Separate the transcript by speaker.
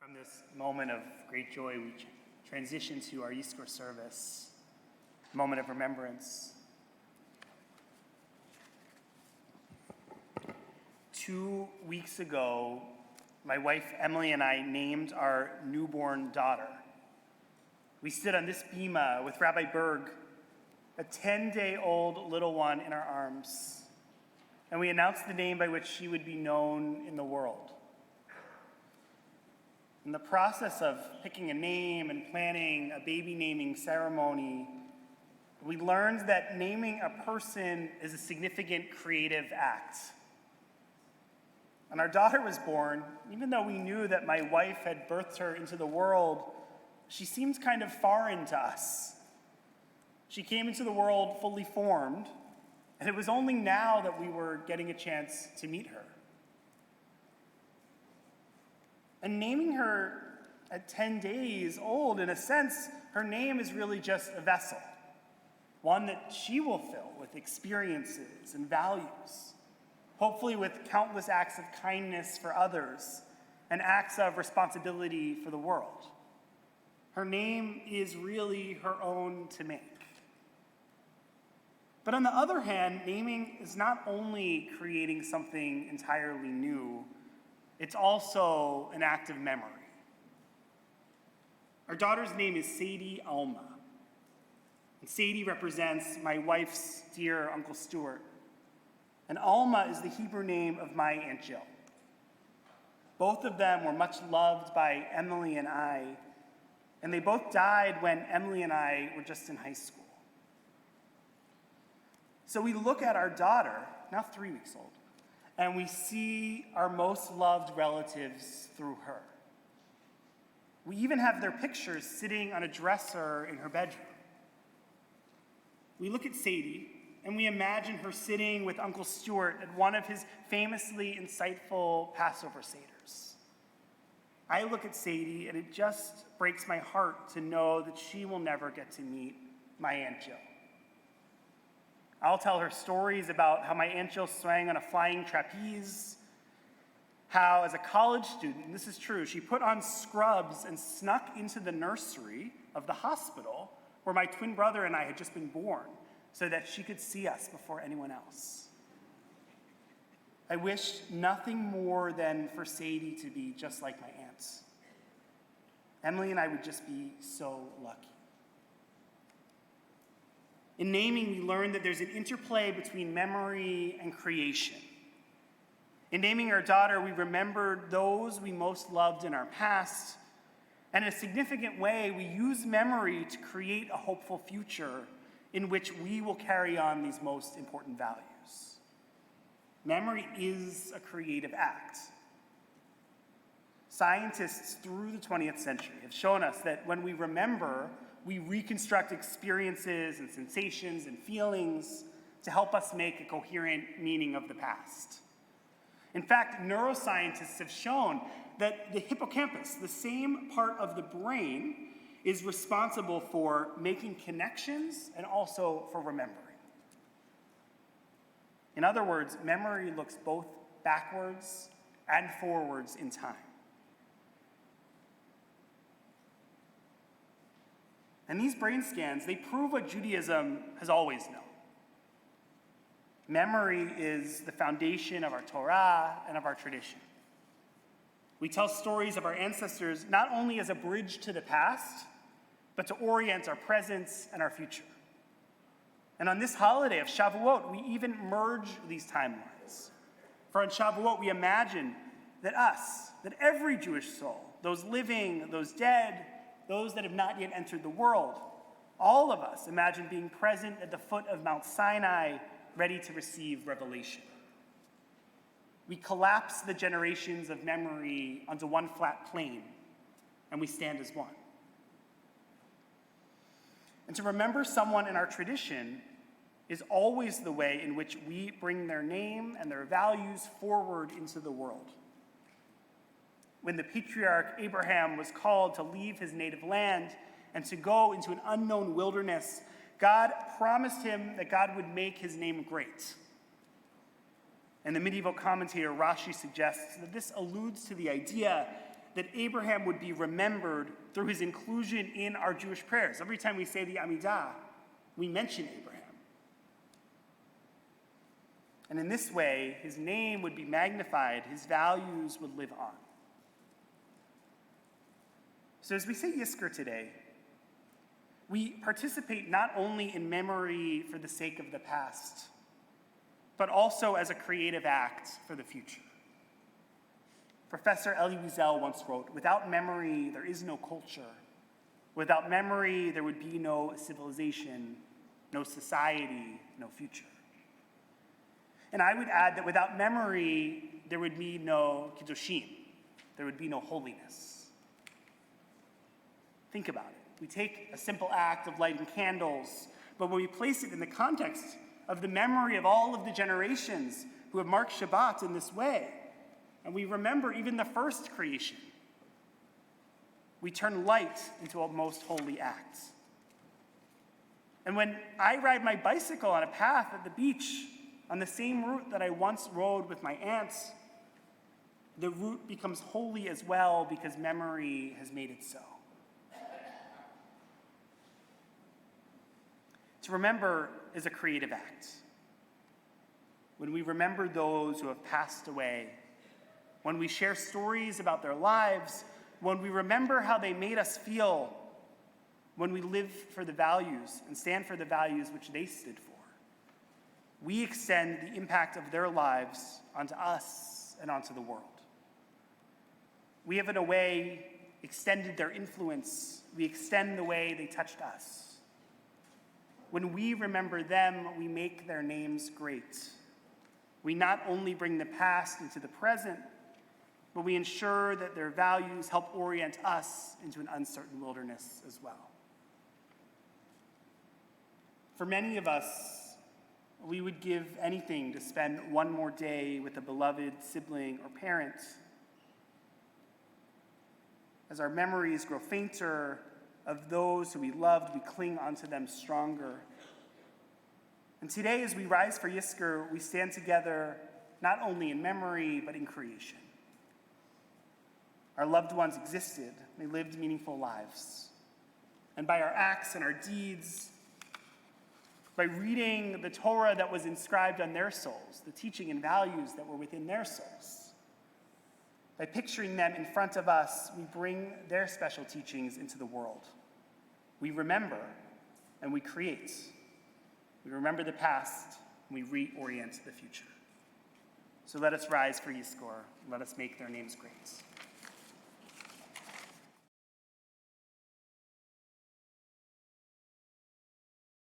Speaker 1: From this moment of great joy, we transition to our Yizkor service, moment of remembrance. 2 weeks ago, my wife Emily and I named our newborn daughter. We stood on this bima with Rabbi Berg, a 10-day-old little one in our arms, and we announced the name by which she would be known in the world. In the process of picking a name and planning a baby naming ceremony, we learned that naming a person is a significant creative act. When our daughter was born, even though we knew that my wife had birthed her into the world, she seemed kind of foreign to us. She came into the world fully formed, and it was only now that we were getting a chance to meet her. And naming her at 10 days old, in a sense, her name is really just a vessel, one that she will fill with experiences and values, hopefully with countless acts of kindness for others and acts of responsibility for the world. Her name is really her own to make. But on the other hand, naming is not only creating something entirely new, it's also an act of memory. Our daughter's name is Sadie Alma. And Sadie represents my wife's dear Uncle Stuart. And Alma is the Hebrew name of my Aunt Jill. Both of them were much loved by Emily and I, and they both died when Emily and I were just in high school. So we look at our daughter, now 3 weeks old, and we see our most loved relatives through her. We even have their pictures sitting on a dresser in her bedroom. We look at Sadie, and we imagine her sitting with Uncle Stuart at one of his famously insightful Passover Seders. I look at Sadie, and it just breaks my heart to know that she will never get to meet my Aunt Jill. I'll tell her stories about how my Aunt Jill swang on a flying trapeze, how as a college student, and this is true, she put on scrubs and snuck into the nursery of the hospital where my twin brother and I had just been born so that she could see us before anyone else. I wished nothing more than for Sadie to be just like my aunts. Emily and I would just be so lucky. In naming, we learned that there's an interplay between memory and creation. In naming our daughter, we remembered those we most loved in our past, and in a significant way, we use memory to create a hopeful future in which we will carry on these most important values. Memory is a creative act. Scientists through the 20th century have shown us that when we remember, we reconstruct experiences and sensations and feelings to help us make a coherent meaning of the past. In fact, neuroscientists have shown that the hippocampus, the same part of the brain, is responsible for making connections and also for remembering. In other words, memory looks both backwards and forwards in time. And these brain scans, they prove what Judaism has always known. Memory is the foundation of our Torah and of our tradition. We tell stories of our ancestors not only as a bridge to the past, but to orient our present and our future. And on this holiday of Shavuot, we even merge these timelines. For on Shavuot, we imagine that every Jewish soul, those living, those dead, those that have not yet entered the world, all of us imagine being present at the foot of Mount Sinai, ready to receive revelation. We collapse the generations of memory onto one flat plane, and we stand as one. And to remember someone in our tradition is always the way in which we bring their name and their values forward into the world. When the patriarch Abraham was called to leave his native land and to go into an unknown wilderness, God promised him that God would make his name great. And the medieval commentator Rashi suggests that this alludes to the idea that Abraham would be remembered through his inclusion in our Jewish prayers. Every time we say the Amidah, we mention Abraham. And in this way, his name would be magnified, his values would live on. So as we say Yizkor today, we participate not only in memory for the sake of the past, but also as a creative act for the future. Professor Elie Wiesel once wrote, "Without memory, there is no culture. Without memory, there would be no civilization, no society, no future." And I would add that without memory, there would be no kiddushim. There would be no holiness. Think about it. We take a simple act of lighting candles, but when we place it in the context of the memory of all of the generations who have marked Shabbat in this way, and we remember even the first creation, we turn light into a most holy act. And when I ride my bicycle on a path at the beach, on the same route that I once rode with my aunts, the route becomes holy as well because memory has made it so. To remember is a creative act. When we remember those who have passed away, when we share stories about their lives, when we remember how they made us feel, when we live for the values and stand for the values which they stood for, we extend the impact of their lives onto us and onto the world. We have in a way extended their influence. We extend the way they touched us. When we remember them, we make their names great. We not only bring the past into the present, but we ensure that their values help orient us into an uncertain wilderness as well. For many of us, we would give anything to spend one more day with a beloved sibling or parent. As our memories grow fainter of those who we loved, we cling onto them stronger. And today, as we rise for Yizkor, we stand together not only in memory, but in creation. Our loved ones existed, they lived meaningful lives. And by our acts and our deeds, by reading the Torah that was inscribed on their souls, the teaching and values that were within their souls, by picturing them in front of us, we bring their special teachings into the world. We remember and we create. We remember the past and we reorient the future. So let us rise for Yizkor. Let us make their names great.